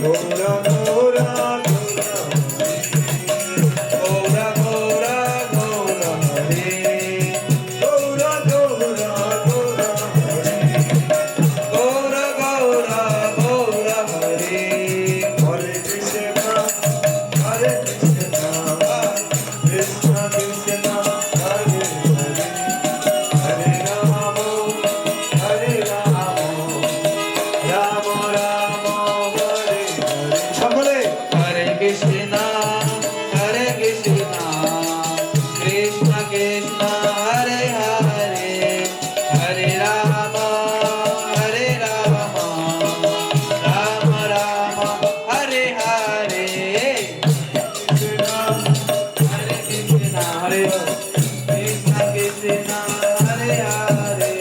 Gora Gora Gora Gora Gora Hare Gora Gora Gora Hare Gora Gora Gora Hare Hare Krishna Hare Krishna Krishna Krishna Hare Hare Hare Rama Hare Rama Rama Rama Hare Hare সকলে হরে কৃষ্ণ হরে কৃষ্ণ কৃষ্ণ কৃষ্ণ হরে হরে হরে রাম রাম রাম হরে হরে কৃষ্ণ হরে কৃষ্ণ হরে Krishna Krishna Hare Hare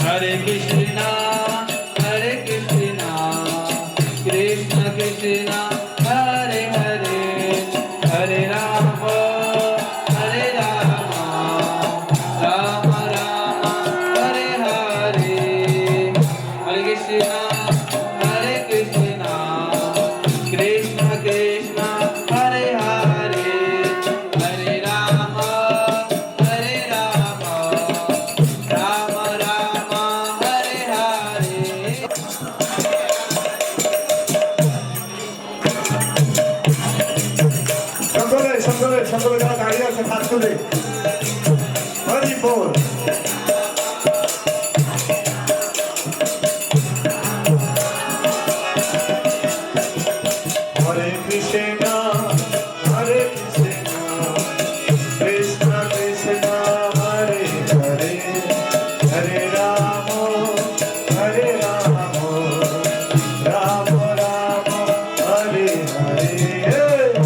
Hare Krishna, Hare Krishna, Krishna Krishna, Hare Hare, Hare Rama, Hare Rama, Rama Rama, Hare Hare, Hare Krishna, Hare Krishna, Krishna Krishna, Hare Hare, Hare Rama, Hare Rama, Rama Rama, Hare Hare. সকলে যারা দাঁড়িয়ে আছে হাত তুলে হরি বল হরে কৃষ্ণ হরে Krishna Krishna Krishna Hare Hare Hare Ram Ram Ram Hare Hare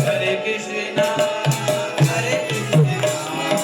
Hare Krishna, Hare Krishna,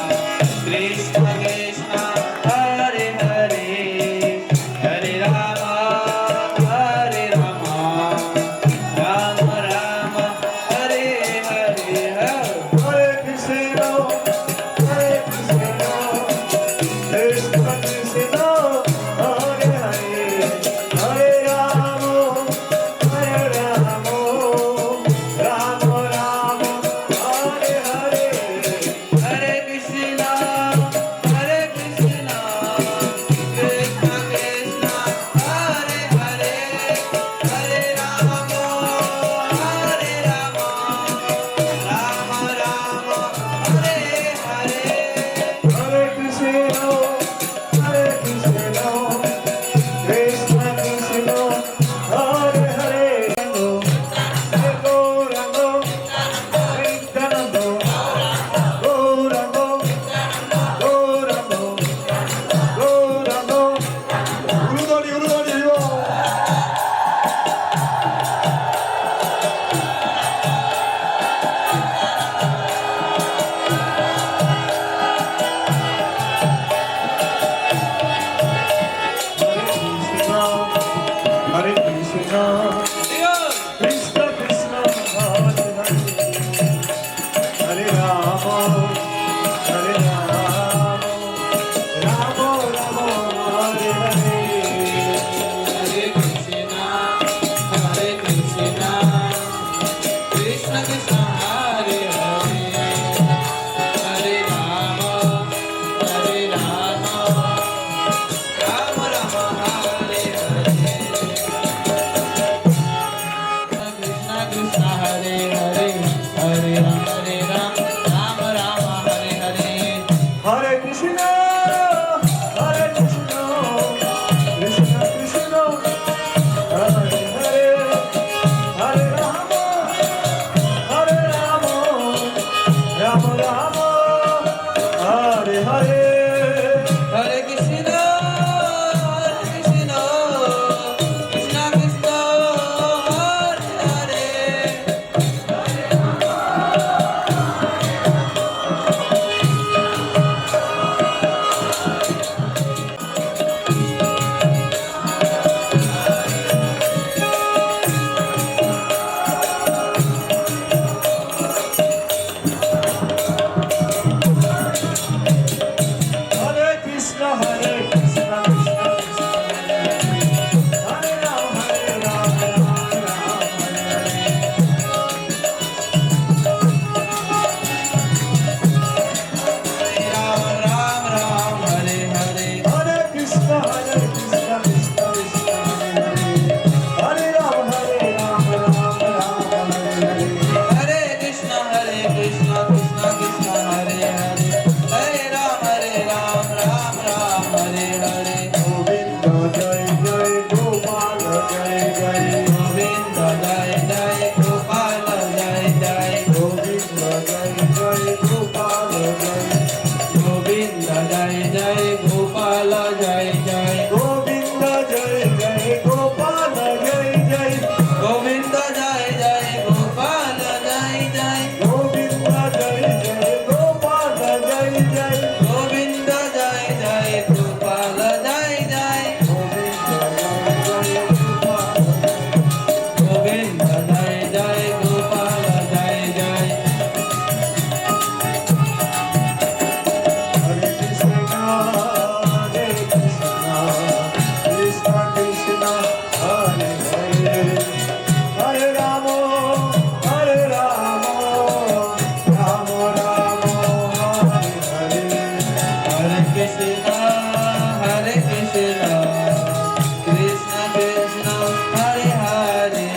Krishna Krishna Hare Hare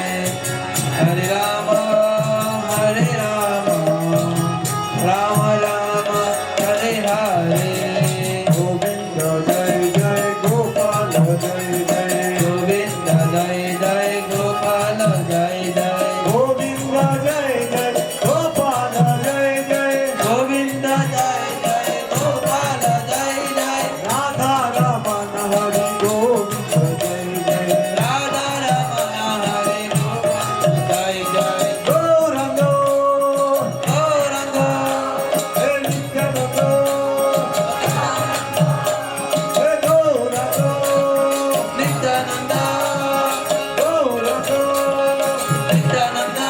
Hare Rama Hare Rama Rama Rama Hare Hare Govinda Jai Jai Gopala Jai Jai Govinda Jai Jai Gopala Jai Jai Govinda Jai Jai Gopala Jai Jai Govinda Jai Jai Gopala Jai Jai Radha Ramana Hari Govinda Jai Jai Radha Ramana Hare Gopala Jai Jai Gauranga Gauranga Hey Nityananda Hey Gauranga Nityananda Gauranga Nityananda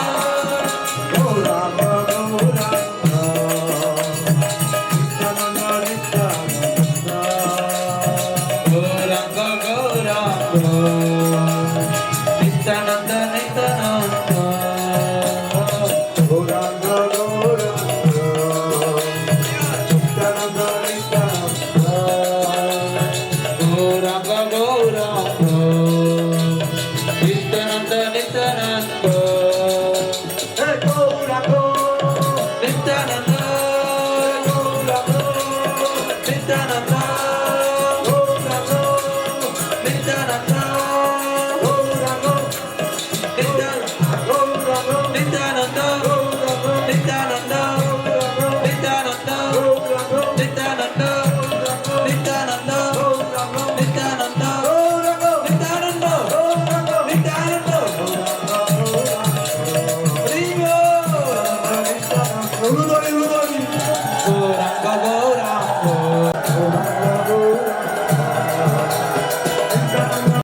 Gauranga Gauranga Nityananda Nityananda Gauranga Gauranga Nityananda Nityananda Gauranga Gauranga Nityananda Nityananda Gauranga Gauranga Nityananda Nityananda Hey Gauranga Nityananda Gauranga Nityananda Gauranga Nityananda Gauranga Nityananda Gauranga Nityananda Nityananda Nityananda Nityananda Nityananda Nityananda Nityananda Nityananda Haribo 우르더니 Gauranga Gauranga